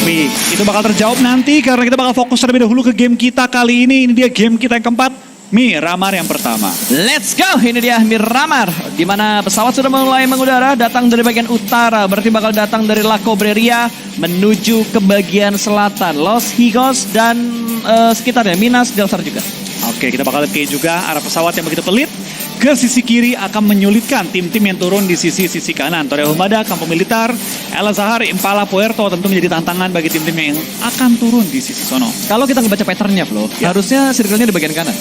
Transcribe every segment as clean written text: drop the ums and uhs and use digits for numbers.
Tapi itu bakal terjawab nanti karena kita bakal fokus terlebih dahulu ke game kita kali ini. Ini dia game kita yang keempat, Miramar yang pertama. Let's go, ini dia Miramar. Di mana pesawat sudah mulai mengudara, datang dari bagian utara. Berarti bakal datang dari La Cobreria menuju ke bagian selatan. Los Higos dan sekitarnya, Minas Del Sar juga. Oke, kita bakal lihat juga arah pesawat yang begitu pelit. Ke sisi kiri akan menyulitkan tim-tim yang turun di sisi kanan. Torre Humada, Kampo Militar, El Azhar, Impala, Puerto tentu menjadi tantangan bagi tim-tim yang akan turun di sisi sono. Kalau kita ngebaca patternnya, Flo, harusnya circle-nya di bagian kanan.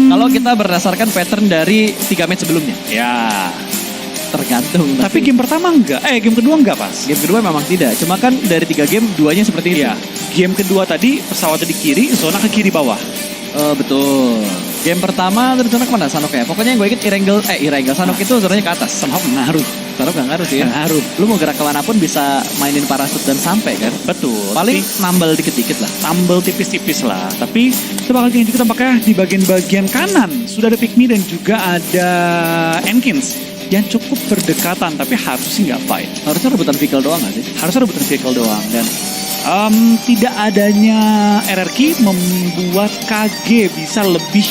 Kalau kita berdasarkan pattern dari 3 match sebelumnya. Ya, tergantung. tapi game pertama enggak, game kedua enggak pas. Game kedua memang tidak, cuma kan dari 3 game, 2-nya seperti itu. Iya, game kedua tadi pesawatnya di kiri, zona ke kiri bawah. Betul. Game pertama terus zona kemana? Sanok ya? Pokoknya yang gue inget Irengel. Sanok itu zonanya ke atas. Sanok ngaruh. Sanok gak ngaruh sih ya? Ngaruh. Lu mau gerak kemanapun bisa mainin parasut dan sampai kan? Betul. Paling nambal dikit-dikit lah. Tambel tipis-tipis lah. Tapi kita bakal lihat juga tampaknya di bagian kanan. Sudah ada Pikmi dan juga ada Enkins. Yang cukup berdekatan, tapi harusnya sih nggak fight. Harusnya rebutan vehicle doang gak sih? Harusnya rebutan vehicle doang. Dan tidak adanya RRQ membuat KG bisa lebih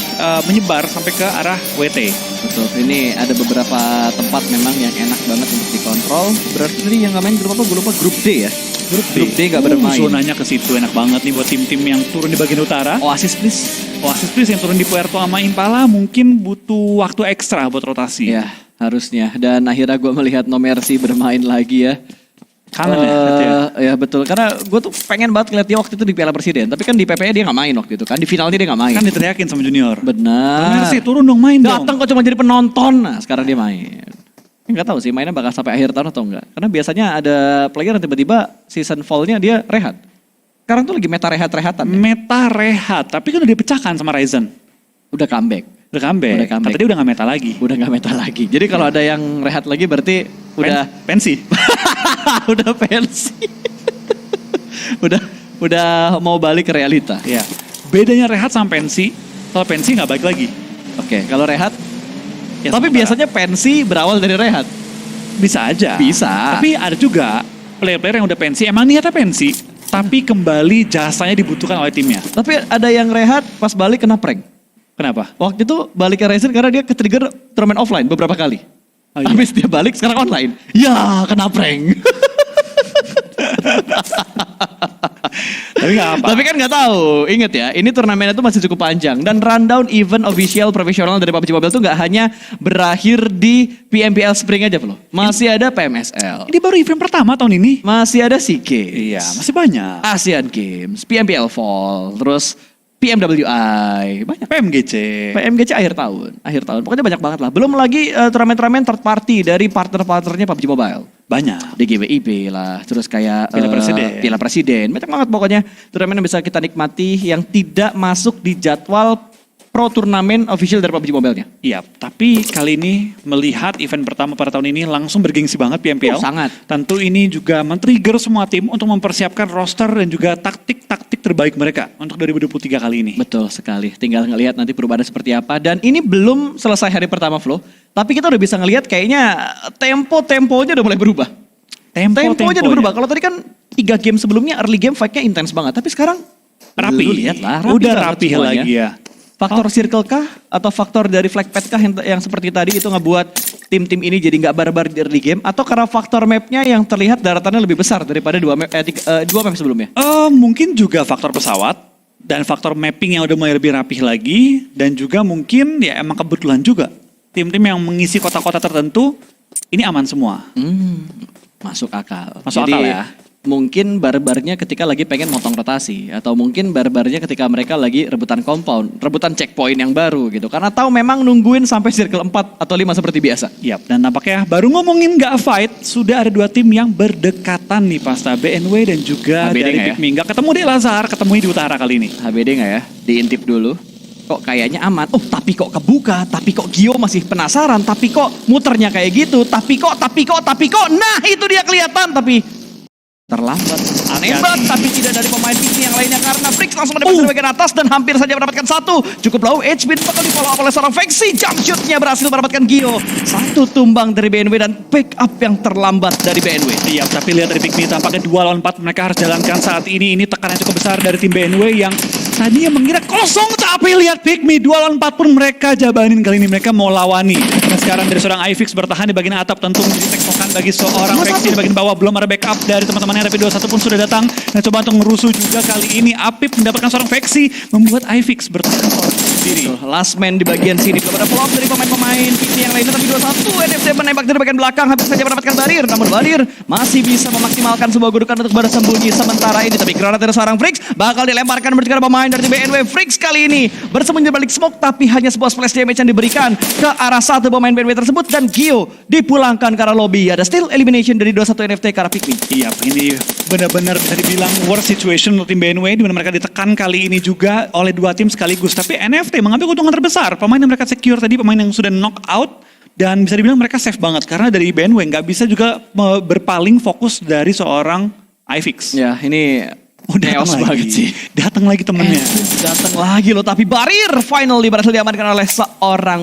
menyebar sampai ke arah WT. Betul, ini ada beberapa tempat memang yang enak banget untuk dikontrol. Berarti tadi yang nggak main grup apa? Gue lupa, grup D ya? Grup D nggak bermain. Zonanya ke situ enak banget nih buat tim-tim yang turun di bagian utara. Oasis please. Oasis please yang turun di Puerto sama Impala mungkin butuh waktu ekstra buat rotasi. Ya, harusnya. Dan akhirnya gue melihat No Mercy bermain lagi ya. Kangen ya? Ya betul, karena gue tuh pengen banget ngeliat dia waktu itu di Piala Presiden. Tapi kan di PPE dia gak main waktu itu kan, di finalnya dia gak main. Kan diteriakin sama junior. Benar. Mercy turun dong, main dong. Datang kok cuma jadi penonton, nah sekarang dia main. Gak tahu sih mainnya bakal sampai akhir tahun atau enggak. Karena biasanya ada player yang tiba-tiba season fall-nya dia rehat. Sekarang tuh lagi meta rehat-rehatan. Meta rehat, tapi kan udah dipecahkan sama Ryzen. Udah comeback. Udah comeback. Kata dia udah gak meta lagi. Udah gak meta lagi. Jadi kalau ada yang rehat lagi berarti udah pensi. Udah pensi. udah mau balik ke realita. Iya. Bedanya rehat sama pensi, kalau pensi nggak balik lagi. Oke, kalau rehat. Ya, tapi biasanya pensi berawal dari rehat. Bisa aja. Bisa. Tapi ada juga player-player yang udah pensi, emang niatnya pensi, tapi kembali jasanya dibutuhkan oleh timnya. Tapi ada yang rehat pas balik kena prank. Kenapa? Waktu itu balik ke Ryzen karena dia ke-trigger turnamen offline beberapa kali. Oh, iya. Habis dia balik sekarang online. Ya, kena prank. Tapi nggak apa. Tapi kan nggak tahu. Ingat ya, ini turnamennya tuh masih cukup panjang. Dan rundown event official profesional dari PUBG Mobile tuh nggak hanya berakhir di PMPL Spring aja loh. Masih ada PMSL. Ini baru event pertama tahun ini. Masih ada SEA Games. Iya, masih banyak. Asian Games, PMPL Fall, terus PMWI, banyak. PMGC akhir tahun. Pokoknya banyak banget lah. Belum lagi turnamen-turnamen third party dari partner-partnernya PUBG Mobile. Banyak. DGWIP lah, terus kayak Piala Presiden. Banyak banget pokoknya turnamen yang bisa kita nikmati yang tidak masuk di jadwal pro turnamen official dari PUBG Mobile-nya. Iya, tapi kali ini melihat event pertama pada tahun ini langsung bergengsi banget PMPL. Sangat. Tentu ini juga men-trigger semua tim untuk mempersiapkan roster dan juga taktik-taktik terbaik mereka untuk 2023 kali ini. Betul sekali, tinggal ngelihat nanti perubahannya seperti apa. Dan ini belum selesai hari pertama Flo, tapi kita udah bisa ngelihat kayaknya temponya udah mulai berubah. Temponya udah berubah. Kalau tadi kan 3 game sebelumnya early game fight-nya intens banget, tapi sekarang rapi. Lu lihat lah, udah rapi lagi ya. Faktor circle kah atau faktor dari flag pad kah yang seperti tadi itu ngebuat tim-tim ini jadi nggak barbar di early game, atau karena faktor mapnya yang terlihat daratannya lebih besar daripada dua map sebelumnya? Mungkin juga faktor pesawat dan faktor mapping yang udah mulai lebih rapih lagi, dan juga mungkin ya emang kebetulan juga tim-tim yang mengisi kota-kota tertentu ini aman semua. Masuk akal. Masuk Jadi, akal ya. Mungkin barbarnya ketika lagi pengen motong rotasi, atau mungkin barbarnya ketika mereka lagi rebutan compound, rebutan checkpoint yang baru gitu. Karena tahu memang nungguin sampai circle 4 atau 5 seperti biasa. Yap, dan tampaknya baru ngomongin nggak fight, sudah ada 2 tim yang berdekatan nih pasta BNW dan juga HBD dari ya? Pikmi. Nggak ketemu di El Azhar, ketemu di utara kali ini. HBD nggak ya? Diintip dulu. Kok kayaknya aman. Oh, tapi kok kebuka, tapi kok Gio masih penasaran, tapi kok muternya kayak gitu, tapi kok. Nah, itu dia kelihatan, tapi terlambat untuk Hati-hati. menembak, tapi tidak dari pemain Pikmi yang lainnya karena Frix langsung mendapatkan dari bagian atas dan hampir saja mendapatkan satu. Cukup low edge bin bakal di follow up oleh seorang Vexi. Jump shootnya berhasil mendapatkan Gio. Satu tumbang dari BNW dan pick up yang terlambat dari BNW. Iya, tapi lihat dari Pikmi tampaknya 2 lawan 4 mereka harus jalankan saat ini. Ini tekanan cukup besar dari tim BNW yang tadinya mengira kosong, tapi lihat Pikmi 2 lawan 4 pun mereka jabanin kali ini. Mereka mau lawani. Dan sekarang dari seorang iFix bertahan di bagian atap tentu menjadi tektokan bagi seorang Vexi di bagian bawah. Belum ada backup dari teman-temannya, tapi 21 pun sudah datang dan coba untuk ngerusuh juga kali ini. Apip mendapatkan seorang Vexi membuat iFix bertahan seorang sendiri. Last man di bagian sini belum ada follow up dari pemain-pemain Pikmi yang lainnya, tapi 21 NFC menembak dari bagian belakang hampir saja mendapatkan Barir, namun Barir masih bisa memaksimalkan sebuah kedudukan untuk bersembunyi sementara ini, tapi granat dari seorang Frix bakal dilemparkan menuju ke pemain dari tim BNW. Frix kali ini bersembunyi di balik smoke, tapi hanya sebuah splash damage yang diberikan ke arah satu pemain BNW tersebut dan Gio dipulangkan ke arah lobby. Ada still elimination dari 21 NFT ke arah Pikmi. Iya, ini benar-benar bisa dibilang worst situation untuk tim BNW di mana mereka ditekan kali ini juga oleh dua tim sekaligus. Tapi NFT mengambil keuntungan terbesar. Pemain yang mereka secure tadi, pemain yang sudah knock out dan bisa dibilang mereka safe banget karena dari BNW nggak bisa juga berpaling fokus dari seorang iFix. Ya, ini chaos datang banget lagi. sih. Datang lagi temennya. Datang lagi loh, tapi Barir finally berhasil diamankan oleh seorang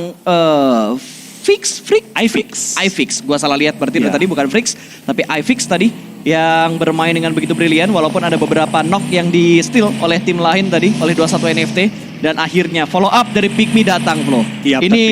iFix. Gua salah lihat berarti Iya. tadi bukan Frix, tapi iFix tadi yang bermain dengan begitu brilian walaupun ada beberapa knock yang di steal oleh tim lain tadi oleh 21 NFT dan akhirnya follow up dari Pikmi datang Flo. Iya, Ini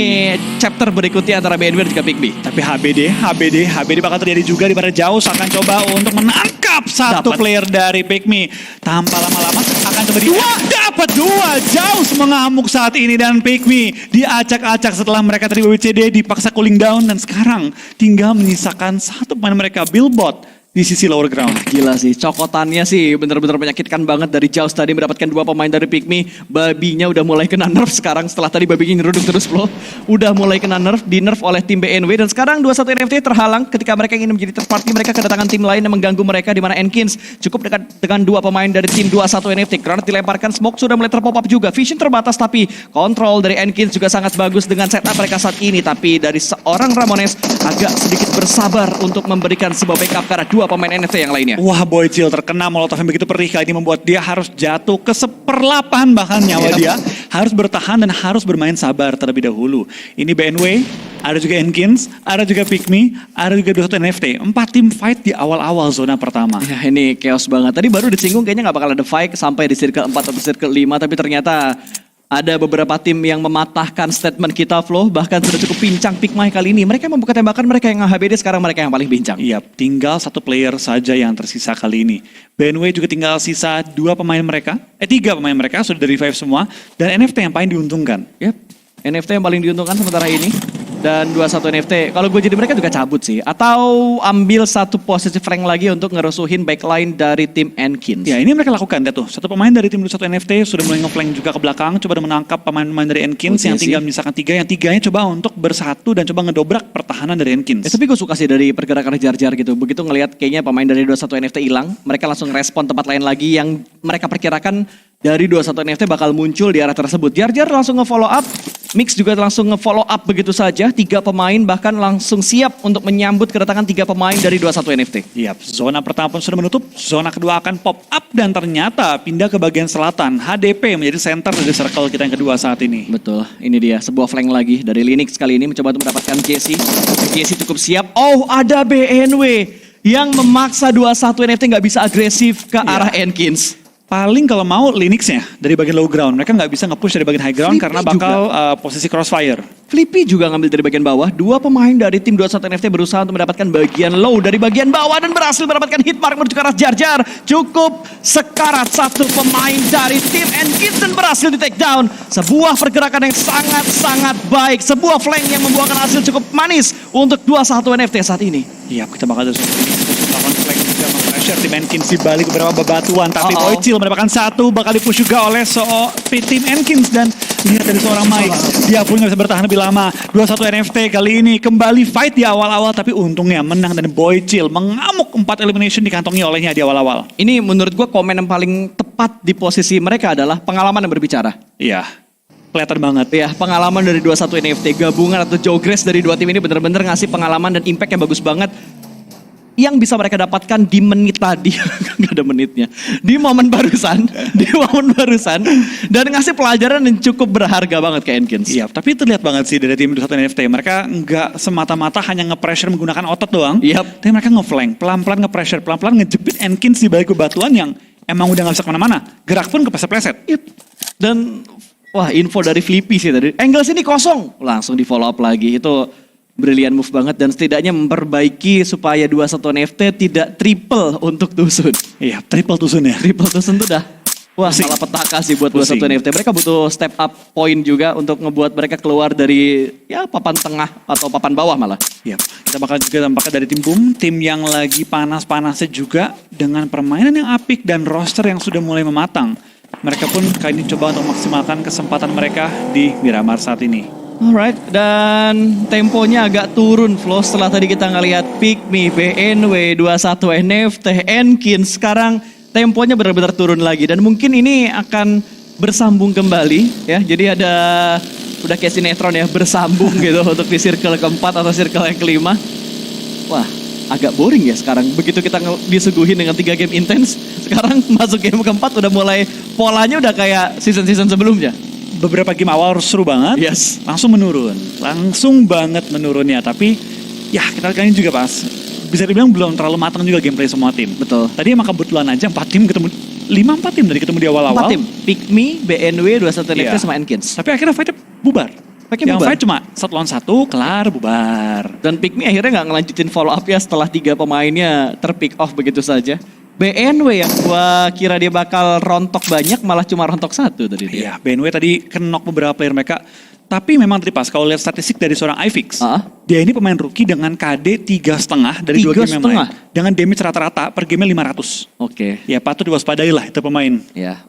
chapter berikutnya antara BNW dan juga Pikmi. Tapi HBD bakal terjadi juga di mana jauh akan coba untuk menangkap satu Dapat. player dari Pikmi. Tanpa lama-lama akan coba dapat dua jauh mengamuk saat ini dan Pikmi diacak-acak setelah mereka tadi WCD dipaksa cooling down dan sekarang tinggal menyisakan satu pemain mereka Billbot di sisi lower ground. Gila sih, cokotannya sih bener-bener menyakitkan banget dari Jaws tadi mendapatkan dua pemain dari Pikmi. Babinya udah mulai kena nerf sekarang setelah tadi babinya nyeruduk terus Flo. Udah mulai kena nerf, di nerf oleh tim BNW dan sekarang 21 NFT terhalang ketika mereka ingin menjadi third party. Mereka kedatangan tim lain yang mengganggu mereka di mana Enkins cukup dekat dengan dua pemain dari tim 21 NFT. Granat dilemparkan, smoke sudah mulai terpop up juga. Vision terbatas tapi kontrol dari Enkins juga sangat bagus dengan setup mereka saat ini. Tapi dari seorang Ramones agak sedikit bersabar untuk memberikan sebuah backup karena dua pemain NFT yang lainnya. Wah, Boychill terkena molotov yang begitu perih kali ini membuat dia harus jatuh ke 1/8 bahkan nyawa dia. Harus bertahan dan harus bermain sabar terlebih dahulu. Ini BNW, ada juga Enkins, ada juga Pikmi, ada juga 21 NFT. 4 tim fight di awal-awal zona pertama. Ya, ini chaos banget. Tadi baru disinggung kayaknya nggak bakal ada fight sampai di circle 4 atau circle 5. Tapi ternyata ada beberapa tim yang mematahkan statement kita Flo. Bahkan sudah cukup pincang Pikmi kali ini. Mereka membuka tembakan, mereka yang HBD, sekarang mereka yang paling pincang. Iya, tinggal satu player saja yang tersisa kali ini. BNW juga tinggal sisa 3 pemain mereka sudah di revive semua. Dan NFT yang paling diuntungkan. Yep. NFT yang paling diuntungkan sementara ini. Dan 21 NFT, kalau gue jadi mereka juga cabut sih. Atau ambil satu posisi flank lagi untuk ngerusuhin backline dari tim Enkins. Ya, ini mereka lakukan. Lihat tuh, satu pemain dari tim 21 NFT sudah mulai ngeflank juga ke belakang. Coba menangkap pemain-pemain dari Enkins yang tinggal menyisakan 3. Yang 3-nya coba untuk bersatu dan coba ngedobrak pertahanan dari Enkins. Tapi gue suka sih dari pergerakan jar-jar gitu. Begitu ngelihat kayaknya pemain dari 21 NFT hilang, mereka langsung respon tempat lain lagi yang mereka perkirakan dari 21 NFT bakal muncul di arah tersebut. Jar-jar langsung nge-follow up, Mix juga langsung nge-follow up begitu saja. 3 pemain bahkan langsung siap untuk menyambut kedatangan 3 pemain dari 21 NFT. Iya, zona pertama pun sudah menutup, zona kedua akan pop up dan ternyata pindah ke bagian selatan. HDP menjadi center dari circle kita yang kedua saat ini. Betul, ini dia sebuah flank lagi dari Linux kali ini mencoba untuk mendapatkan Jesse. Jesse cukup siap. Oh, ada BNW yang memaksa 21 NFT nggak bisa agresif ke arah Enkins. Paling kalau mau Linux-nya dari bagian low ground. Mereka nggak bisa nge-push dari bagian high ground Flippy karena bakal posisi crossfire. Flippy juga ngambil dari bagian bawah. 2 pemain dari tim 21 NFT berusaha untuk mendapatkan bagian low dari bagian bawah dan berhasil mendapatkan hit mark menuju ke arah jar-jar. Cukup sekarat satu pemain dari tim Enkins dan berhasil di take down. Sebuah pergerakan yang sangat-sangat baik. Sebuah flank yang membuahkan hasil cukup manis untuk 21 NFT saat ini. Iya, kita bakal terus lawan flank juga pressure tim Enkins di balik beberapa bebatuan. Tapi Boychill mendapatkan 1, bakal dipush juga oleh tim Enkins dan lihat dari seorang Mike. Dia pun nggak bisa bertahan lebih lama. 21 NFT kali ini kembali fight di awal-awal tapi untungnya menang dan Boychill mengamuk 4 elimination dikantongi olehnya di awal-awal. Ini menurut gue komen yang paling tepat di posisi mereka adalah pengalaman yang berbicara. Iya, kelihatan banget. Ya, pengalaman dari 21 NFT, gabungan atau Jogres dari 2 tim ini benar-benar ngasih pengalaman dan impact yang bagus banget. yang bisa mereka dapatkan di menit tadi, nggak ada menitnya, di momen barusan, dan ngasih pelajaran yang cukup berharga banget ke Enkins. Iya, tapi terlihat banget sih dari tim 21 NFT. Mereka nggak semata-mata hanya nge-pressure menggunakan otot doang. Yap. Tapi mereka nge-flank, pelan-pelan nge-pressure, pelan-pelan ngejepit Enkins di balik bebatuan yang emang udah nggak bisa kemana-mana. Gerak pun kepleset-pleset. Yep. Dan wah, info dari Flippy sih tadi. Angle sini kosong, langsung di follow up lagi. Itu brilliant move banget dan setidaknya memperbaiki supaya 21 NFT tidak triple untuk Tusun. Iya, triple Tusun ya. Triple Tusun tuh dah. Wah, Pusing. salah petaka sih buat Pusing. 21 NFT. Mereka butuh step up point juga untuk ngebuat mereka keluar dari ya papan tengah atau papan bawah malah. Iya, kita bakal juga tampaknya dari tim Boom, tim yang lagi panas-panasnya juga dengan permainan yang apik dan roster yang sudah mulai mematang. Mereka pun kali ini coba untuk maksimalkan kesempatan mereka di Miramar saat ini. Alright, dan temponya agak turun Flo setelah tadi kita ngelihat Pikmi, BNW, 21 NFT, Enkins. Sekarang temponya benar-benar turun lagi dan mungkin ini akan bersambung kembali ya. Jadi ada udah kayak sinetron ya, bersambung gitu untuk di circle keempat atau circle yang kelima. Wah, agak boring ya sekarang. Begitu kita disuguhin dengan 3 game intens, sekarang masuk game keempat udah mulai polanya udah kayak season-season sebelumnya. Beberapa game awal seru banget, Yes. langsung menurun. Langsung banget menurunnya, tapi ya kita kali ini juga pas. Bisa dibilang belum terlalu matang juga gameplay semua tim. Betul. Tadi emang kebetulan aja 4 tim ketemu, 5-4 tim dari ketemu di awal-awal. 4 tim, Pikmi, BNW, 21 NFT Iya. sama Enkins. Tapi akhirnya fight bubar. Fightnya Yang bubar. fight cuma 1 lawan 1, kelar, bubar. Dan Pikmi akhirnya nggak ngelanjutin follow up ya setelah 3 pemainnya terpick off begitu saja. BNW yang gua kira dia bakal rontok banyak malah cuma rontok 1 tadi dia. Iya, BNW tadi kenok beberapa player mereka. Tapi memang tadi pas kalau lihat statistik dari seorang iFix, dia ini pemain rookie dengan KD 3,5 dari 2 game yang lain. 3,5? Dengan damage rata-rata per game 500. Oke. Ya patut diwaspadai lah itu pemain. Ya.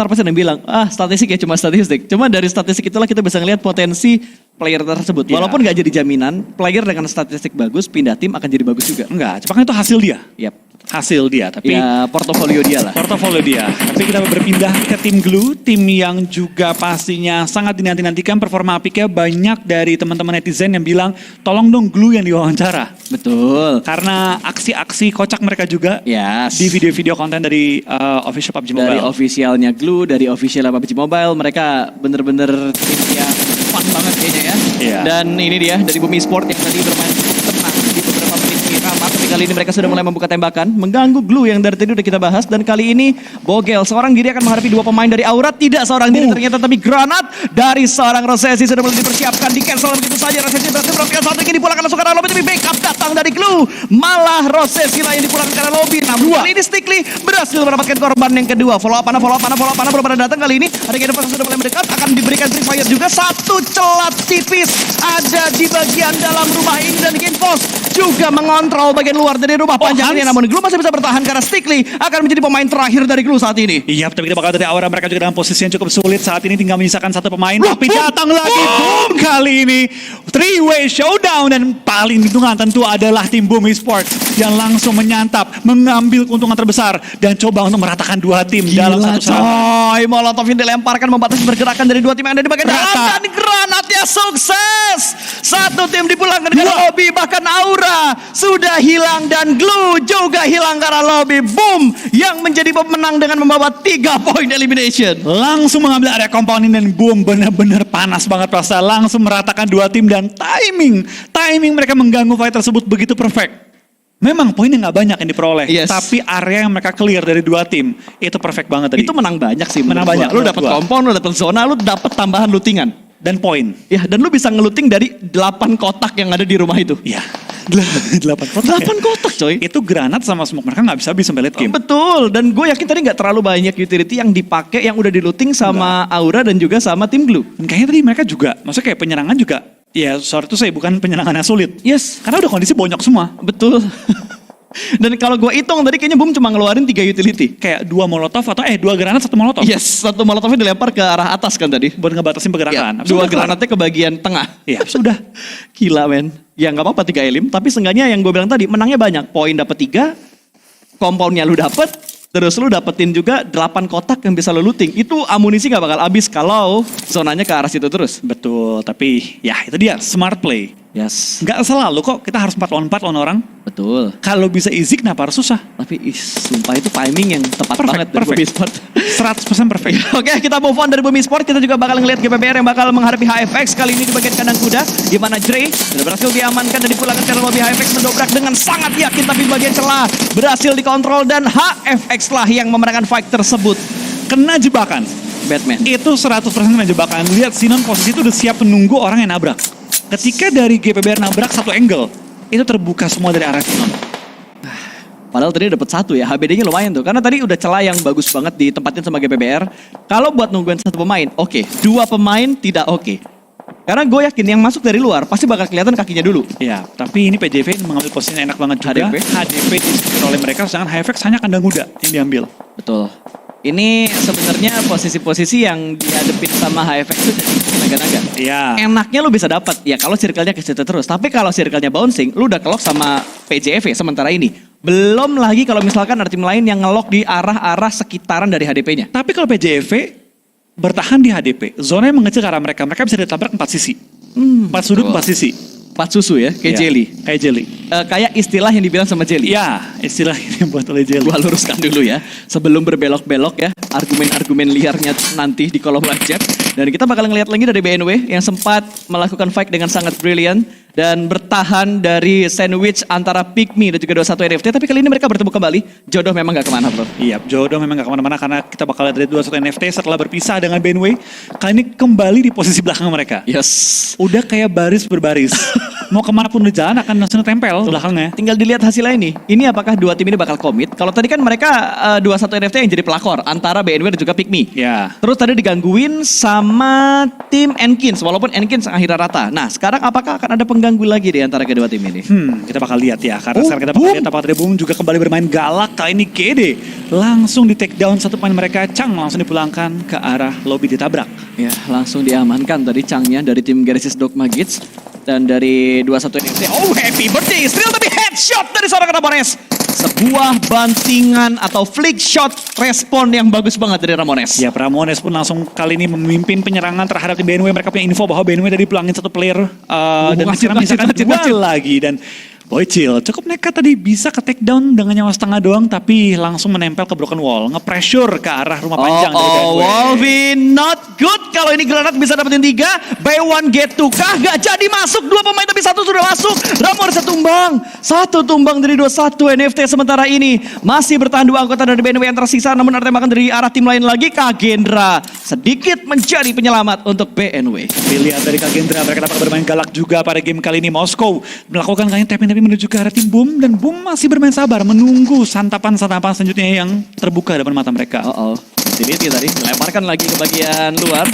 Ntar pasti ada yang bilang, statistik ya cuma statistik. Cuma dari statistik itulah kita bisa ngelihat potensi player tersebut. Iya. Walaupun nggak jadi jaminan, player dengan statistik bagus pindah tim akan jadi bagus juga. Enggak, kan itu hasil dia. Yap. Hasil dia, tapi Ya portofolio dia lah. portofolio dia. Tapi kita berpindah ke tim Glue, tim yang juga pastinya sangat dinanti-nantikan performa apiknya. Banyak dari teman-teman netizen yang bilang, tolong dong Glue yang diwawancara. Betul. Karena aksi-aksi kocak mereka juga Yes. di video-video konten dari official PUBG Mobile. Dari officialnya Glue, dari officialnya PUBG Mobile, mereka bener-bener tim yang fun banget kayaknya ya. Iya. Dan ini dia dari Bumi Sport yang tadi bermain tenang di beberapa menit Miramar, tapi kali ini mereka sudah mulai membuka tembakan, mengganggu Glue yang dari tadi udah kita bahas, dan kali ini Bogel seorang diri akan menghadapi 2 pemain dari Aura, tidak seorang diri ternyata, tapi granat dari seorang Rosesi sudah mulai dipersiapkan, di cancel begitu saja. Rosesi berhasil mendapatkan satu lagi, dipulangkan masuk ke arah lobby, tapi backup datang dari Glue, malah Rosesi lah yang dipulangkan ke arah lobby. Namun kali ini Stickly berhasil mendapatkan korban yang kedua. Follow up mana belum pada datang kali ini. Ada Genova yang sudah mulai mendekat, akan diberikan free fire juga. Satu celat tipis ada di bagian dalam rumah ini, dan Genfos juga mengontrol bagian luar dari rumah panjang ini. Hans. Namun Glue masih bisa bertahan karena Stickly akan menjadi pemain terakhir dari Glue saat ini. Iya, tapi kita bakal dari Aura, mereka juga dalam posisi yang cukup sulit saat ini, tinggal menyisakan 1 pemain. Tapi datang lagi Boom kali ini, 3-way showdown, dan paling diuntungkan tentu adalah tim Boom Esports yang langsung menyantap, mengambil keuntungan terbesar dan coba untuk meratakan 2 tim dalam satu serangan. coy, Molotov yang dilemparkan membatasi pergerakan dari 2 tim yang ada di bagian dalam, Rata. dan granatnya sukses. 1 tim dipulangkan ke lobby, bahkan Aura sudah hilang dan Glue juga hilang karena lobby. Boom yang menjadi pemenang dengan membawa 3 poin elimination. Langsung mengambil area komponen dan Boom benar-benar panas banget rasa, langsung meratakan 2 tim, dan timing mereka mengganggu fight tersebut begitu perfect. Memang poinnya nggak banyak yang diperoleh, Yes. tapi area yang mereka clear dari 2 tim itu perfect banget tadi. Itu menang banyak sih. Menang menurut banyak, gua. Lu menurut dapat gua. kompon, lu dapat zona, lu dapat tambahan lootingan. Dan poin. Ya, dan lu bisa ngeluting dari 8 kotak yang ada di rumah itu. Iya. 8 kotak. 8 kotak coy. Itu granat sama smoke mereka nggak bisa habis sampai late game. Betul, dan gue yakin tadi nggak terlalu banyak utility yang dipakai, yang udah di-looting sama Aura dan juga sama tim Glue. Dan kayaknya tadi mereka juga, maksudnya kayak penyerangan juga, ya sorry tuh saya bukan penyerangan yang sulit. Yes, Karena udah kondisi bonyok semua. betul. Dan kalau gue hitung tadi kayaknya Boom cuma ngeluarin 3 utility. Kayak 2 molotov atau 2 granat 1 molotov. Yes, 1 molotovnya dilempar ke arah atas kan tadi. Buat ngebatasin pergerakan. Ya, 2 granatnya ke bagian tengah. Iya, sudah. Gila men. Ya nggak apa-apa 3 elim, tapi seenggaknya yang gue bilang tadi menangnya banyak. Poin dapet 3, kompoundnya lu dapet, terus lu dapetin juga 8 kotak yang bisa lu looting. Itu amunisi nggak bakal habis kalau zonanya ke arah situ terus. Betul, tapi ya itu dia smart play. Yes. Nggak selalu kok kita harus 4 lawan 4 lawan orang. Betul. Kalau bisa easy kenapa harus susah? Tapi sumpah itu timing yang tepat Perfect, banget dari perfect. Bumi Sport. 100% perfect. Oke, kita move on dari Bumi Sport. Kita juga bakal ngelihat GPBR yang bakal menghadapi HFX kali ini di bagian kanan kuda, di mana Dre sudah berhasil diamankan dan dipulangkan karena lobby HFX mendobrak dengan sangat yakin, tapi di bagian celah berhasil dikontrol dan HFX lah yang memenangkan fight tersebut. Kena jebakan. Batman. Itu 100% kena jebakan. Lihat Sinon posisi itu udah siap menunggu orang yang nabrak. Ketika dari GPBR nabrak satu angle, itu terbuka semua dari arah Sinon. Padahal tadi dapat satu ya, HBD-nya lumayan tuh. Karena tadi udah celah yang bagus banget ditempatin sama GPBR. Kalau buat nungguin satu pemain, oke. 2 pemain tidak oke. Karena gue yakin yang masuk dari luar pasti bakal kelihatan kakinya dulu. Ya, tapi ini PJV mengambil posisi yang enak banget juga. HDP disecure oleh mereka, sedangkan HFX hanya kandang kuda yang diambil. Betul. Ini sebenarnya posisi-posisi yang dihadapin sama HFX itu jadi naga-naga. Iya. Enaknya lu bisa dapat ya kalau circle-nya ke situ terus. Tapi kalau circle-nya bouncing, lu udah kelok sama PJV sementara ini. Belum lagi kalau misalkan ada tim lain yang ngelok di arah-arah sekitaran dari HDP-nya. Tapi kalau PJV bertahan di HDP, zona yang mengecil ke arah mereka, mereka bisa ditabrak 4 sisi. 4 sudut, 4 sisi. 4 susu ya, kayak Iya, jelly. Kayak jelly. Kayak istilah yang dibilang sama jelly. Ya, istilah ini buat oleh jelly. Gua luruskan dulu ya, sebelum berbelok-belok ya, argumen-argumen liarnya nanti di kolom live chat. Dan kita bakal ngeliat lagi dari BNW yang sempat melakukan fight dengan sangat brilian dan bertahan dari sandwich antara Pikmi dan juga 21 NFT. Tapi kali ini mereka bertemu kembali, jodoh memang gak kemana bro. Iya, jodoh memang gak kemana-mana karena kita bakal lihat dari 21 NFT setelah berpisah dengan BNW. Kali ini kembali di posisi belakang mereka. Yes. Udah kayak baris berbaris. Mau kemana pun udah jalan akan langsung tempel belakangnya. Tinggal dilihat hasilnya ini. Ini apakah dua tim ini bakal komit? Kalau tadi kan mereka 21 NFT yang jadi pelakor antara BNW dan juga Pikmi. Ya. Terus tadi digangguin sama tim Enkins, walaupun Enkins akhirnya rata. Nah, sekarang apakah akan ada pengganggu lagi di antara kedua tim ini? Kita bakal lihat ya. Karena sekarang kita bakal lihat apakah Boom juga kembali bermain galak. Kali ini GD langsung di take down satu pemain mereka. Chang langsung dipulangkan ke arah lobby ditabrak. Ya, langsung diamankan tadi Changnya dari tim Genesis Dogma Gits. Dan dari 21 NFT, oh happy birthday, Israel tapi headshot dari seorang Ramones. Sebuah bantingan atau flick shot respon yang bagus banget dari Ramones. Ya, Ramones pun langsung kali ini memimpin penyerangan terhadap tim BNW. Mereka punya info bahwa BNW tadi pulangin satu player dan sekarang misalkan dua lagi dan Boycil cukup nekat tadi bisa ke take down dengan nyawa setengah doang tapi langsung menempel ke broken wall, nge-pressure ke arah rumah panjang dari BNW. Wolvi not good kalau ini granat bisa dapetin 3. Buy one get two kah? Gak jadi masuk 2 pemain tapi 1 sudah masuk. Ramones satu tumbang dari 21 NFT sementara ini masih bertahan 2 anggota dari BNW yang tersisa namun ada tembakan dari arah tim lain lagi. Kagendra sedikit menjadi penyelamat untuk BNW. Dilihat dari Kagendra mereka dapat bermain galak juga pada game kali ini. Moskow melakukan kayaknya tap menuju ke arah tim Boom dan Boom masih bermain sabar menunggu santapan-santapan selanjutnya yang terbuka depan mata mereka. Activity tadi dilemparkan lagi ke bagian luar.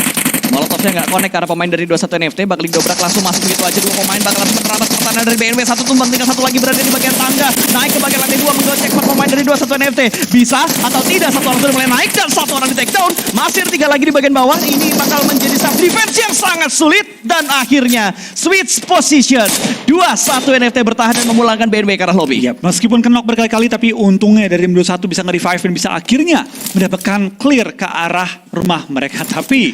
Molotovnya nggak connect karena pemain dari 21 NFT bakal dobrak langsung masuk begitu aja. 2 pemain bakal langsung menerabas pertahanan dari BNW. 1 tumbang tinggal 1 lagi berada di bagian tangga. Naik ke bagian lantai 2 menggocek 4 pemain dari 21 NFT. Bisa atau tidak 1 orang sudah mulai naik dan 1 orang di take down. Masih 3 lagi di bagian bawah. Ini bakal menjadi self defense yang sangat sulit dan akhirnya switch position. 21 NFT bertahan dan memulangkan BNW ke arah lobby. Ya, meskipun knock berkali-kali tapi untungnya dari tim 21 bisa nge-revive dan bisa akhirnya mendapatkan clear ke arah rumah mereka. Tapi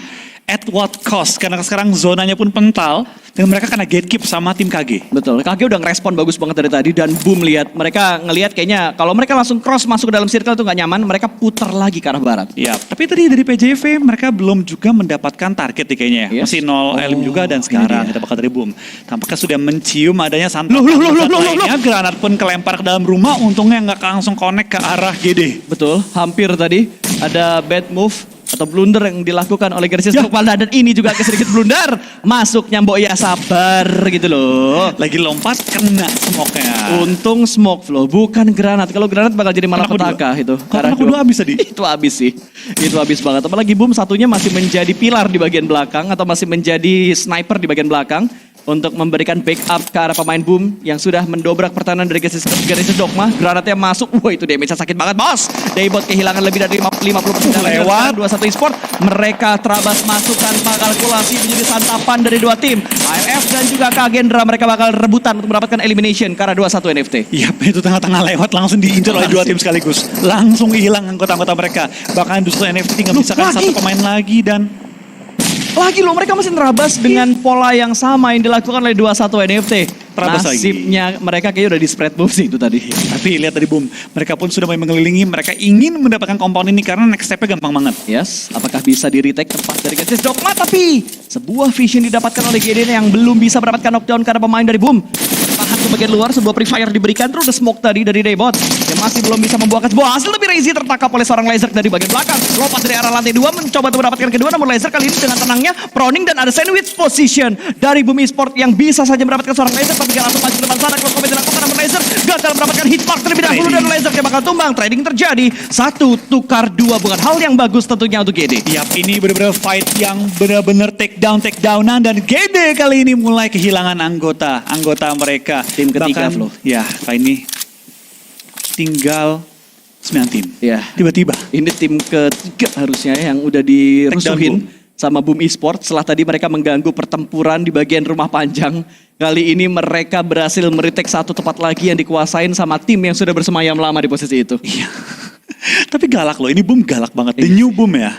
at what cost? Karena sekarang zonanya pun pental dan mereka kena gatekeep sama tim KG. Betul, KG udah ngerespon bagus banget dari tadi dan Boom lihat mereka ngelihat kayaknya kalau mereka langsung cross masuk ke dalam circle itu nggak nyaman, mereka putar lagi ke arah barat. Ya, tapi tadi dari PJV mereka belum juga mendapatkan target nih kayaknya ya. Yes. Masih 0 elim juga dan sekarang kita bakal dari Boom. Tampaknya sudah mencium adanya santapan. Lainnya, granat pun kelempar ke dalam rumah, untungnya nggak langsung connect ke arah GD. Betul, hampir tadi ada bad move atau blunder yang dilakukan oleh Genesis Dogma dan ini juga agak sedikit blunder. Masuknya Mbok ya sabar gitu loh. Lagi lompat kena smoke-nya. Untung smoke flow, bukan granat. Kalau granat bakal jadi malapetaka itu. Karena aku dua habis tadi. Itu habis sih. Itu habis banget. Apalagi Boom satunya masih menjadi pilar di bagian belakang atau masih menjadi sniper di bagian belakang untuk memberikan backup ke arah pemain Boom yang sudah mendobrak pertahanan dari Genesis Dogma. Granatnya masuk. Wah, itu damage-nya sakit banget, bos. Daybot kehilangan lebih dari 50% lewat 21 Esport. Mereka terabas masuk tanpa kalkulasi menjadi santapan dari 2 tim. ARF dan juga Kagendra mereka bakal rebutan untuk mendapatkan elimination ke arah 21 NFT. Iya, itu tengah-tengah lewat langsung diincar oleh 2 tim sekaligus. Langsung hilang anggota-anggota mereka. Bahkan 21 NFT tinggal misalkan 1 pemain lagi dan Lagi loh, mereka masih nerabas dengan pola yang sama yang dilakukan oleh 21 NFT. Terabas lagi. Nasibnya mereka kayaknya udah di spread move sih itu tadi. Tapi lihat tadi Boom, mereka pun sudah mulai mengelilingi, mereka ingin mendapatkan compound ini karena next step-nya gampang banget. Yes, apakah bisa di retake tepat dari Genesis Dogma, tapi sebuah vision didapatkan oleh GDN yang belum bisa mendapatkan knockdown karena pemain dari Boom. Tahan ke bagian luar, sebuah pre-fire diberikan, terus the smoke tadi dari Daybot yang masih belum bisa membuahkan sebuah hasil, tapi Razy tertangkap oleh seorang laser dari bagian belakang. Lompat dari arah lantai 2 mencoba untuk mendapatkan kedua, namun laser kali ini dengan tenangnya proning dan ada sandwich position dari Boom Esport yang bisa saja mendapatkan seorang laser, tapi langsung maju ke depan sana. Close combat dilakukan, namun laser gagal mendapatkan hit mark terlebih dahulu dan laser yang bakal tumbang. Trading terjadi, 1 tukar 2, bukan hal yang bagus tentunya untuk GD. Yap, ini benar-benar fight yang benar-benar take downan dan GD kali ini mulai kehilangan anggota mereka. Tim ketiga, Flo. Ya, kali ini tinggal 9 tim. Ya. Tiba-tiba. Ini tim ketiga harusnya yang udah Take down, dirusuhin Boom. sama Boom Esport setelah tadi mereka mengganggu pertempuran di bagian rumah panjang. Kali ini mereka berhasil meretake 1 tempat lagi yang dikuasain sama tim yang sudah bersemayam lama di posisi itu. Iya. Tapi galak loh, ini Boom galak banget. The Iya new Boom ya.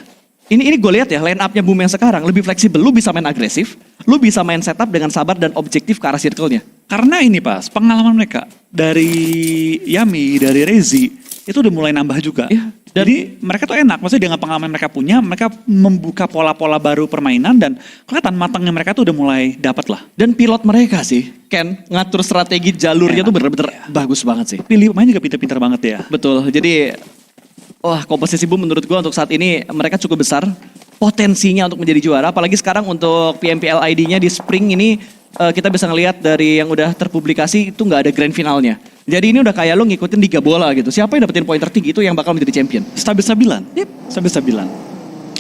Ini gue lihat ya, line up-nya Boom yang sekarang lebih fleksibel. Lu bisa main agresif, lu bisa main setup dengan sabar dan objektif ke arah circle-nya. Karena ini pas, pengalaman mereka dari Yami, dari Rezi, itu udah mulai nambah juga. Iya. Jadi mereka tuh enak, maksudnya dengan pengalaman mereka punya, mereka membuka pola-pola baru permainan dan kelihatan matangnya mereka tuh udah mulai dapat lah. Dan pilot mereka sih, Ken, ngatur strategi jalurnya tuh bener-bener bagus banget sih. Pilih pemain juga pintar-pintar banget ya. Betul, jadi wah komposisi Boom menurut gua untuk saat ini mereka cukup besar. Potensinya untuk menjadi juara, apalagi sekarang untuk PMPL ID-nya di Spring ini kita bisa ngelihat dari yang udah terpublikasi itu nggak ada grand finalnya. Jadi ini udah kayak lo ngikutin 3 bola gitu. Siapa yang dapetin poin tertinggi itu yang bakal menjadi champion. Stabil-stabilan. Yep. Stabil-stabilan.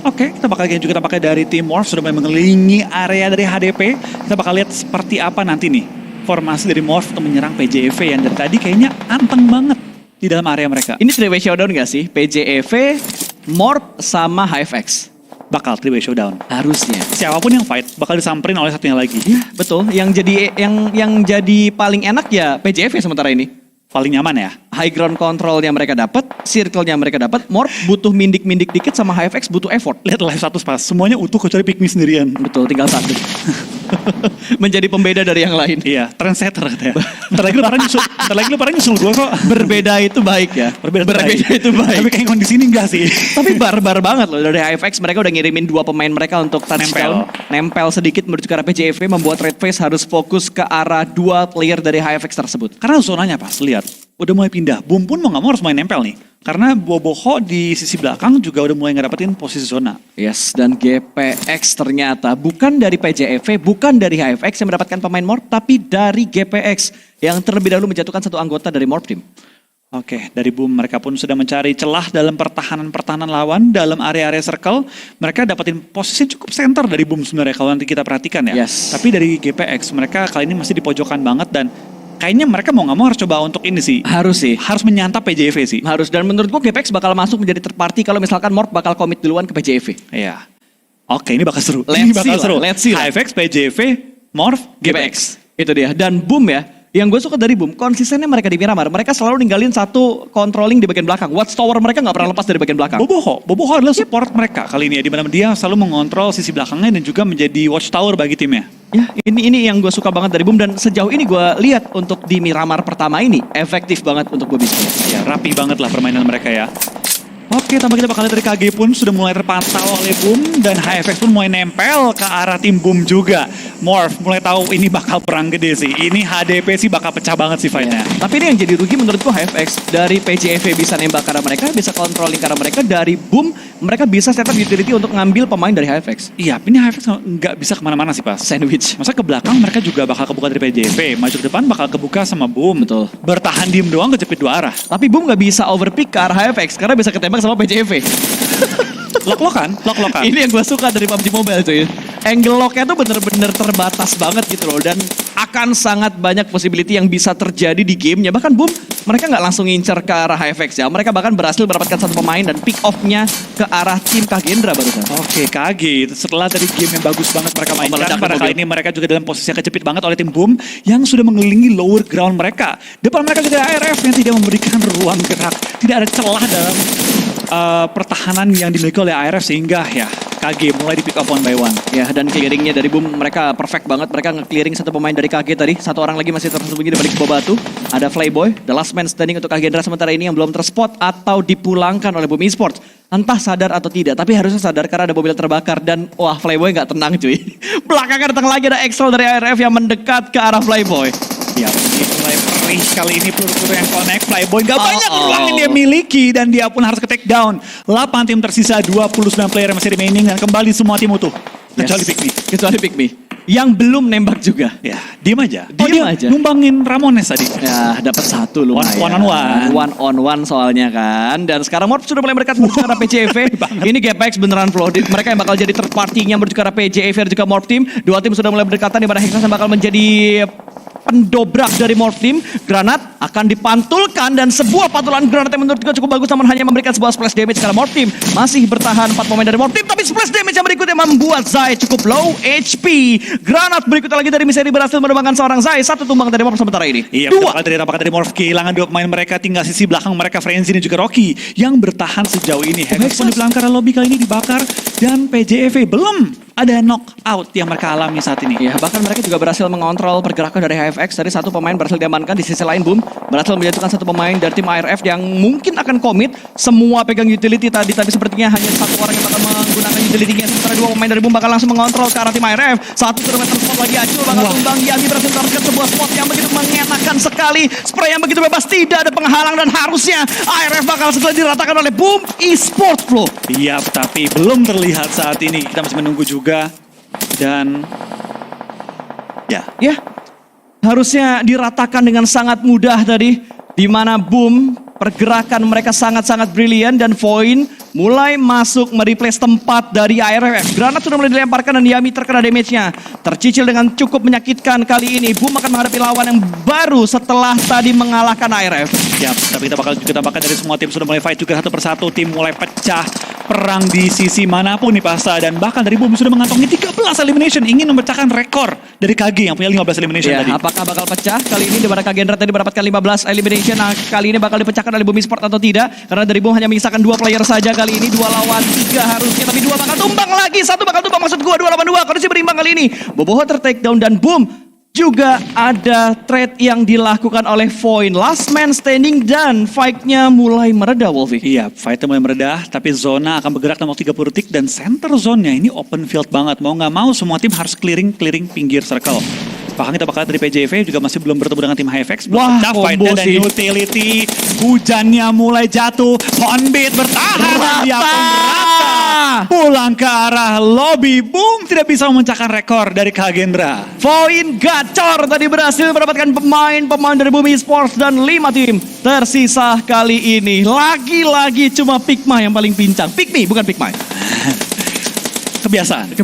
Oke, kita bakal lihat juga tampaknya dari tim Morph sudah mulai mengelilingi area dari HDP. Kita bakal lihat seperti apa nanti nih formasi dari Morph untuk menyerang PJV yang dari tadi kayaknya anteng banget di dalam area mereka. Ini 3-way showdown gak sih? PJEV, Morp, sama HFX. Bakal 3-way showdown. Harusnya. Siapapun yang fight bakal disamperin oleh satunya lagi. Ya betul, yang jadi paling enak ya PJEV sementara ini. Paling nyaman ya. High ground control-nya mereka dapat, circle-nya mereka dapat, Morp butuh mindik-mindik dikit sama HFX butuh effort. Lihat live status pas, semuanya utuh kecuali Pikmi sendirian. Betul, tinggal 1. Menjadi pembeda dari yang lain. Iya, trendsetter katanya. Ntar lagi lu parah nyusul gue kok. Berbeda itu baik ya. Berbeda itu baik. Tapi kayak kondisi ini enggak sih. Tapi barbar banget loh dari HFX, mereka udah ngirimin 2 pemain mereka untuk touchdown. Nempel sedikit menuju ke arah PJV, membuat Red Face harus fokus ke arah 2 player dari HFX tersebut. Karena zonanya pas, lihat. Udah mulai pindah. Boom pun mau gak mau harus main nempel nih. Karena Boboho di sisi belakang juga udah mulai ngedapetin posisi zona. Yes, dan GPX ternyata bukan dari PJEV, bukan dari HFX yang mendapatkan pemain Morp, tapi dari GPX yang terlebih dahulu menjatuhkan 1 anggota dari Morp Team. Oke, dari Boom mereka pun sudah mencari celah dalam pertahanan lawan dalam area-area circle. Mereka dapetin posisi cukup center dari Boom sebenarnya kalau nanti kita perhatikan ya. Yes. Tapi dari GPX mereka kali ini masih di pojokan banget dan kayaknya mereka mau gak mau harus coba untuk ini sih. Harus sih. Harus menyantap PJV sih. Harus, dan menurut gua GPX bakal masuk menjadi third party kalau misalkan Morp bakal komit duluan ke PJV. Iya. Oke, ini bakal seru. Let's Ini bakal see seru. lah, let's see lah. HFX, PJV, Morph, GPX. Itu dia. Dan Boom ya, yang gue suka dari Boom, konsistennya mereka di Miramar. Mereka selalu ninggalin 1 controlling di bagian belakang. Watchtower mereka nggak pernah lepas dari bagian belakang. Boboho adalah support mereka kali ini ya. Di mana dia selalu mengontrol sisi belakangnya dan juga menjadi watchtower bagi timnya. Ya, ini yang gue suka banget dari Boom, dan sejauh ini gue lihat untuk di Miramar pertama ini efektif banget untuk gue bisa. Ya, rapi banget lah permainan mereka ya. Oke, tambah kita bakal lihat dari KG pun sudah mulai terpantau oleh Boom dan HFX pun mulai nempel ke arah tim Boom juga. Morph mulai tahu ini bakal perang gede sih. Ini HDP sih bakal pecah banget sih fight-nya. Tapi ini yang jadi rugi menurutku HFX. Dari PJEV bisa nembak ke arah mereka, bisa controlling ke arah mereka. Dari Boom, mereka bisa setup utility untuk ngambil pemain dari HFX. Iya, ini HFX nggak bisa kemana-mana sih pas. Sandwich. Masa ke belakang mereka juga bakal kebuka dari PJV. Maju ke depan bakal kebuka sama Boom. Betul. Bertahan diem doang kejepit 2 arah. Tapi Boom nggak bisa overpick ke arah HFX karena bisa ketembak sama PJEV. Lock-lockan. Ini yang gue suka dari PUBG Mobile cuy. Angle lock-nya tuh bener-bener terbatas banget gitu loh. Dan akan sangat banyak possibility yang bisa terjadi di gamenya. Bahkan Boom, mereka nggak langsung ngincer ke arah HFX ya. Mereka bahkan berhasil mendapatkan 1 pemain dan pick off-nya ke arah tim Kagendra barusan. Oke, KG. Setelah dari game yang bagus banget mereka mainkan, pada kali ini mereka juga dalam posisi yang kejepit banget oleh tim Boom yang sudah mengelilingi lower ground mereka. Depan mereka juga ARF yang tidak memberikan ruang gerak. Tidak ada celah dalam pertahanan yang dimiliki oleh ARF sehingga ya KG mulai di pick up one by one. Ya, dan clearingnya dari Boom mereka perfect banget. Mereka nge-clearing satu pemain dari KG tadi. Satu orang lagi masih tersembunyi di balik sebuah batu. Ada Flyboy, the last man standing untuk Kagendra sementara ini yang belum terspot atau dipulangkan oleh Boom Esports. Entah sadar atau tidak, tapi harusnya sadar karena ada mobil terbakar dan wah Flyboy nggak tenang cuy. Belakangan datang lagi ada Excel dari ARF yang mendekat ke arah Flyboy. Ya, ini mulai perih kali ini peluru-peluru yang connect. Flyboy gak banyak ruang yang dia miliki dan dia pun harus ke take down. 8 tim tersisa, 29 player yang masih remaining dan kembali semua tim utuh. Kecuali Pick Me. Kecuali Pick Me. Yang belum nembak juga. Ya, diem aja. Diem aja. Numbangin Ramones tadi. Ya, dapat satu lumayan. One on one. One on one soalnya kan. Dan sekarang Morph sudah mulai mendekat menuju ke arah PJV. Ini GPX beneran flow. Mereka yang bakal jadi third party-nya menuju ke arah PJV dan juga Morph Team. Dua tim sudah mulai berdekatan di mana Hexas yang bakal menjadi pendobrak dari Morph Team. Granat akan dipantulkan dan sebuah pantulan granat yang menurut gue cukup bagus namun hanya memberikan sebuah splash damage karena Morph Team masih bertahan 4 pemain dari Morph Team, tapi splash damage yang berikutnya membuat Zai cukup low HP. Granat berikutnya lagi dari Miseri berhasil menumbangkan seorang Zai, satu tumbang dari Morph sementara ini. Iya, dua dari Morph kehilangan 2 pemain mereka, tinggal sisi belakang mereka Frenzy dan juga Rocky yang bertahan sejauh ini. Hexas pun di belakang karena lobby kali ini dibakar dan PJV belum ada knockout yang mereka alami saat ini. Ya, bahkan mereka juga berhasil mengontrol pergerakan dari HFX. Dari satu pemain berhasil diamankan, di sisi lain Boom berhasil menjatuhkan satu pemain dari tim ARF yang mungkin akan komit. Semua pegang utility tadi, tapi sepertinya hanya satu orang yang bakal menggunakan utility-nya. Sementara 2 pemain dari Boom bakal langsung mengontrol ke arah tim ARF. Satu sudah spot lagi, Acul bakal tumbang. Yami berhasil mendapatkan sebuah spot yang begitu mengenakan sekali. Spray yang begitu bebas, tidak ada penghalang dan harusnya ARF bakal segera diratakan oleh Boom Esports Flow. Iya, tapi belum terlihat saat ini. Kita masih menunggu juga. Dan ya harusnya diratakan dengan sangat mudah tadi, di mana Boom pergerakan mereka sangat-sangat brilian dan Voin mulai masuk mereplace tempat dari ARF. Granat sudah mulai dilemparkan dan Yami terkena damage-nya. Tercicil dengan cukup menyakitkan kali ini. Boom akan menghadapi lawan yang baru setelah tadi mengalahkan ARF. Ya, tapi kita bakal dari semua tim sudah mulai fight juga satu persatu. Tim mulai pecah, perang di sisi manapun nih Pasta. Dan bahkan dari Boom sudah mengantongi 13 elimination. Ingin memecahkan rekor dari KG yang punya 15 elimination Ya, tadi. apakah bakal pecah kali ini di mana Kagendra tadi mendapatkan 15 elimination. Nah, kali ini bakal dipecahkan oleh Boom Esports atau tidak? Karena dari Boom hanya menyisakan 2 player saja kali ini. 2 lawan 3 harusnya, tapi 2 bakal tumbang lagi. 1 bakal tumbang, maksud gua 2 lawan 2. Kondisi berimbang kali ini. Boboho ter-takedown dan Boom juga ada trade yang dilakukan oleh Voin. Last man standing dan fight-nya mulai mereda, Wolfie. Iya, fight-nya mulai meredah, tapi zona akan bergerak dalam waktu 30 detik dan center zone-nya ini open field banget. Mau nggak mau semua tim harus clearing pinggir circle. Bahkan kita bakal dari PJV juga masih belum bertemu dengan tim HFX. Wah, fight-nya dan sih. utility. Hujannya mulai jatuh. Honbit bertahan. Dia pun rata. Pulang ke arah lobby. Boom, tidak bisa memecahkan rekor dari Kagendra. Voin gacor tadi berhasil mendapatkan pemain dari Boom Esports dan 5 tim tersisa kali ini. Lagi-lagi cuma Pikma yang paling pincang. Pikmi, bukan Pikma. Kebiasaan.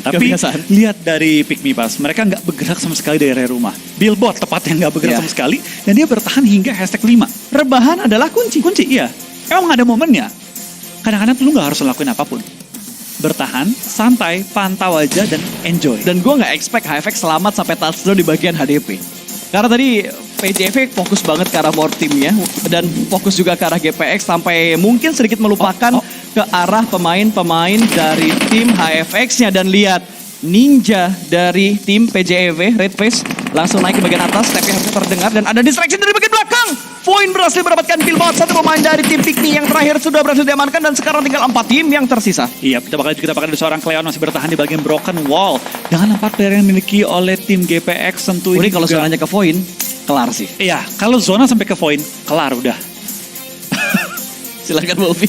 Tapi lihat dari Pick Me Pas, mereka nggak bergerak sama sekali dari area rumah. Billboard tepatnya nggak bergerak sama sekali. Dan dia bertahan hingga #5. Rebahan adalah kunci, iya. Emang ada momennya. Kadang-kadang lu nggak harus ngelakuin apapun. Bertahan, santai, pantau aja dan enjoy. Dan gue nggak expect HFX selamat sampai touchdown di bagian HDP. Karena tadi PJV fokus banget ke arah Morph Team-nya dan fokus juga ke arah GPX sampai mungkin sedikit melupakan ke arah pemain-pemain dari tim HFX-nya. Dan lihat Ninja dari tim PJV, Red Face, langsung naik ke bagian atas, step-nya harusnya terdengar dan ada distraction dari bagian belakang. Voin berhasil mendapatkan kill banget, satu pemain dari tim Pikmi yang terakhir sudah berhasil diamankan dan sekarang tinggal 4 tim yang tersisa. Iya, kita bakal ada seorang Cleon masih bertahan di bagian broken wall. Dengan 4 player yang dimiliki oleh tim GPX tentu ini kalau juga... zonanya ke Voin, kelar sih. Iya, kalau zona sampai ke Voin, kelar udah. Silakan Wolfie.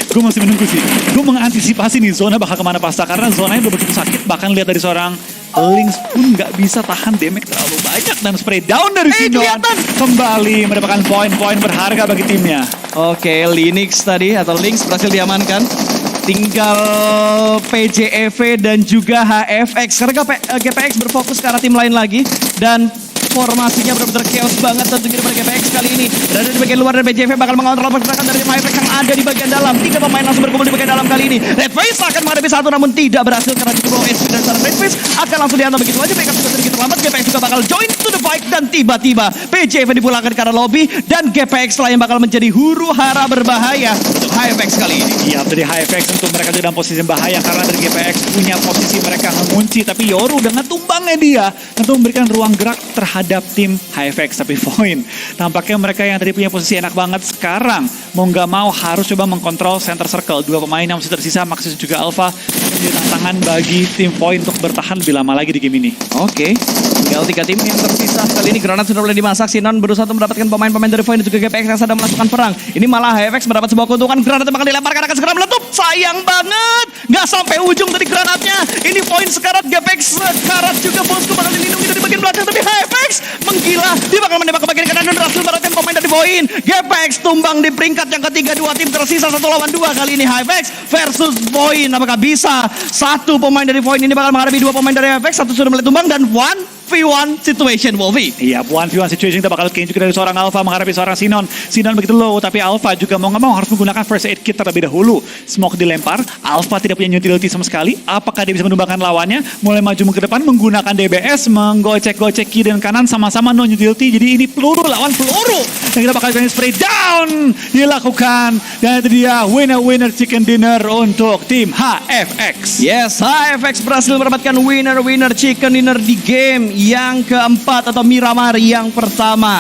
Gue masih menunggu sih. Gue mengantisipasi nih zona bakal kemana Pasta. Karena zonanya udah begitu sakit. Bahkan lihat dari seorang Lynx pun nggak bisa tahan damage terlalu banyak. Dan spray down dari Sinon. Kembali mendapatkan poin-poin berharga bagi timnya. Oke, Linux tadi atau Lynx berhasil diamankan. Tinggal PJEV dan juga HFX. Karena GPX berfokus ke arah tim lain lagi. Dan formasinya benar-benar chaos banget tentunya dari GPX kali ini. Berada di bagian luar dan BJV bakal mengontrol pergerakan dari HyFX yang ada di bagian dalam. 3 pemain langsung berkumpul di bagian dalam kali ini. Redface akan menghadapi satu namun tidak berhasil karena cukup low HP dan seorang Redface akan langsung dihantam begitu aja. Mereka juga sedikit terlambat. GPX juga bakal join to the fight dan tiba-tiba BJV dipulangkan ke arah lobby dan GPX lah yang bakal menjadi huru hara berbahaya untuk HyFX kali ini. Iya, dari HyFX tentu mereka juga dalam posisi bahaya karena dari GPX punya posisi mereka mengunci, tapi Yoru dengan tumbangnya dia tentu memberikan ruang gerak terhadap tim HyFX. Tapi Void, tampaknya mereka yang tadi punya posisi enak banget sekarang mau nggak mau harus coba mengkontrol center circle. 2 pemain yang masih tersisa, Maxis juga Alpha, menjadi tantangan bagi tim Void untuk bertahan lebih lama lagi di game ini. Oke, tinggal 3 tim yang tersisa. Kali ini granat sudah mulai dimasak. Sinon berusaha untuk mendapatkan pemain-pemain dari Void dan juga GPX yang sedang melakukan perang. Ini malah HyFX mendapat sebuah keuntungan. Granat bakal dilemparkan, akan segera meletup. Sayang banget, nggak sampai ujung tadi granatnya. Ini Void sekarat, GPX sekarat juga. Bosku bakal dilindungi dari bagian belakang, tapi HyFX menggila. Dia bakal menembak ke bagian kanan dan berhasil mendapatkan pemain dari Void. GPX tumbang di peringkat yang ketiga. 2 tim tersisa 1 lawan 2 kali ini. HyFX versus Void. Apakah bisa? 1 pemain dari Void ini bakal menghadapi 2 pemain dari HyFX. 1 sudah mulai tumbang dan 1v1 situation, Wolvie. Iya, 1v1 situation kita bakal lihat juga dari seorang Alpha menghadapi seorang Sinon. Sinon begitu low, tapi Alpha juga mau nggak mau harus menggunakan first aid kit terlebih dahulu. Smoke dilempar, Alpha tidak punya utility sama sekali. Apakah dia bisa menumbangkan lawannya? Mulai maju ke depan menggunakan DBS, menggocek-gocek kiri dan kanan sama-sama no utility. Jadi ini peluru lawan peluru. Dan kita bakal lihat spray down dilakukan. Dan itu dia winner chicken dinner untuk tim HFX. Yes, HFX berhasil mendapatkan winner chicken dinner di game yang keempat atau Miramar yang pertama.